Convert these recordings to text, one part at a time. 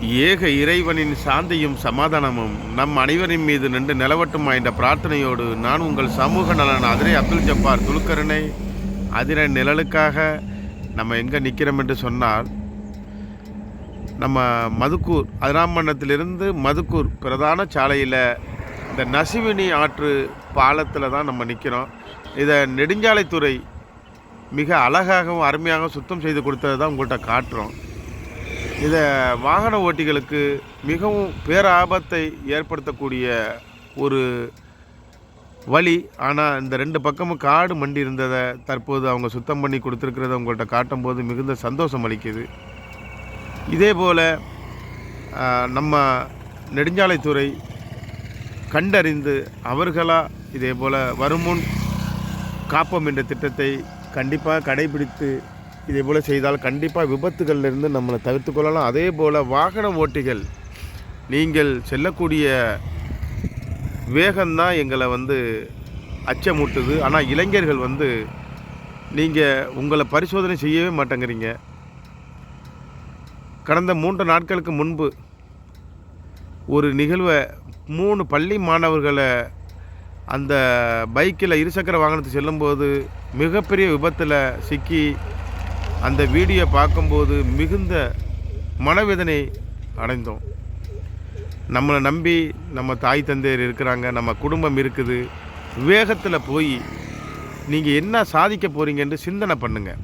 ஏக இறைவனின் சாந்தியும் சமாதானமும் நம் அனைவரின் மீது நின்று நிலவட்டுமா என்ற பிரார்த்தனையோடு நான் உங்கள் சமூக நலன் அதிரை அப்துல் ஜப்பார் துலுக்கரனை அதிர நிழலுக்காக நம்ம எங்கே நிற்கிறோம் என்று சொன்னால் நம்ம மதுக்கூர் அதிராம்பட்டினத்திலிருந்து மதுக்கூர் பிரதான சாலையில் இந்த நசிவினி ஆற்று பாலத்தில் தான் நம்ம நிற்கிறோம். இதை நெடுஞ்சாலைத்துறை மிக அழகாகவும் அருமையாகவும் சுத்தம் செய்து கொடுத்தது தான் உங்கள்கிட்ட காட்டுறோம். இதை வாகன ஓட்டிகளுக்கு மிகவும் பேராபத்தை ஏற்படுத்தக்கூடிய ஒரு வழி. ஆனால் இந்த ரெண்டு பக்கமும் காடு மண்டி இருந்ததை தற்போது அவங்க சுத்தம் பண்ணி கொடுத்துருக்கிறத உங்கள்கிட்ட காட்டும்போது மிகுந்த சந்தோஷம் அளிக்குது. இதே போல் நம்ம நெடுஞ்சாலைத்துறை கண்டறிந்து அவர்களாக இதே போல் வருமுன் காப்போம் என்ற திட்டத்தை கண்டிப்பாக கடைபிடித்து இதே போல் செய்தால் கண்டிப்பாக விபத்துகளிலிருந்து நம்மளை தவிர்த்து கொள்ளலாம். அதே போல் வாகன ஓட்டிகள் நீங்கள் செல்லக்கூடிய வேகம்தான் எங்களை அச்சமூட்டுது. ஆனால் இளைஞர்கள் நீங்கள் உங்களை பரிசோதனை செய்யவே மாட்டேங்கிறீங்க. கடந்த 3 நாட்களுக்கு முன்பு ஒரு நிகழ்வை 3 பள்ளி மாணவர்களை அந்த பைக்கில் இருசக்கர வாகனத்தில் செல்லும்போது மிகப்பெரிய விபத்தில் சிக்கி அந்த வீடியோ பார்க்கும்போது மிகுந்த மனவேதனை அடைந்தோம். நம்மளை நம்பி நம்ம தாய் தந்தையர் இருக்கிறாங்க, நம்ம குடும்பம் இருக்குது. வேகத்தில் போய் நீங்கள் என்ன சாதிக்க போகிறீங்கன்னு சிந்தனை பண்ணுங்கள்.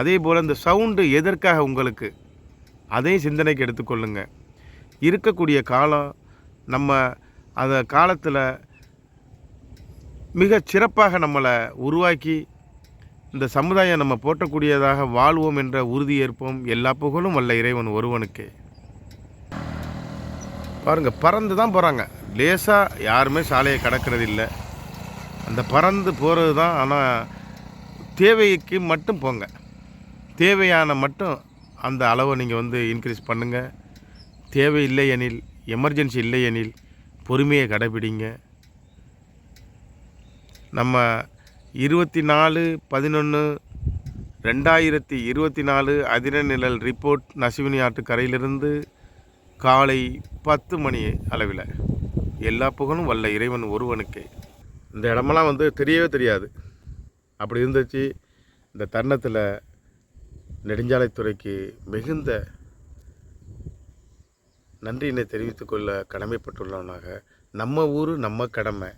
அதே போல் இந்த சவுண்டு எதற்காக உங்களுக்கு, அதையும் சிந்தனைக்கு எடுத்துக்கொள்ளுங்க. இருக்கக்கூடிய காலம் நம்ம அந்த காலத்தில் மிக சிறப்பாக நம்மளை உருவாக்கி இந்த சமுதாயம் நம்ம போற்றக்கூடியதாக வாழ்வோம் என்ற உறுதி ஏற்போம். எல்லா புகழும் வல்ல இறைவன் ஒருவனுக்கே. பாருங்கள், பறந்து தான் போகிறாங்க. லேசாக யாருமே சாலையை கடக்கிறது இல்லை. அந்த பறந்து போகிறது தான். ஆனால் தேவைக்கு மட்டும் போங்க. தேவையான மட்டும் அந்த அளவை நீங்கள் இன்க்ரீஸ் பண்ணுங்கள். தேவை இல்லை எனில், எமர்ஜென்சி இல்லை எனில் பொறுமையை கடைபிடிங்க. நம்ம 24/11/2024 அதிர நிழல் ரிப்போர்ட் நசிவினி ஆற்று கரையிலிருந்து காலை 10 மணி அளவில். எல்லா புகழும் வல்ல இறைவன் ஒருவனுக்கே. இந்த இடமெல்லாம் தெரியவே தெரியாது. அப்படி இருந்துச்சு. இந்த தருணத்தில் நெடுஞ்சாலைத்துறைக்கு மிகுந்த நன்றியினை தெரிவித்துக்கொள்ள கடமைப்பட்டுள்ளவனாக, நம்ம ஊர் நம்ம கடமை.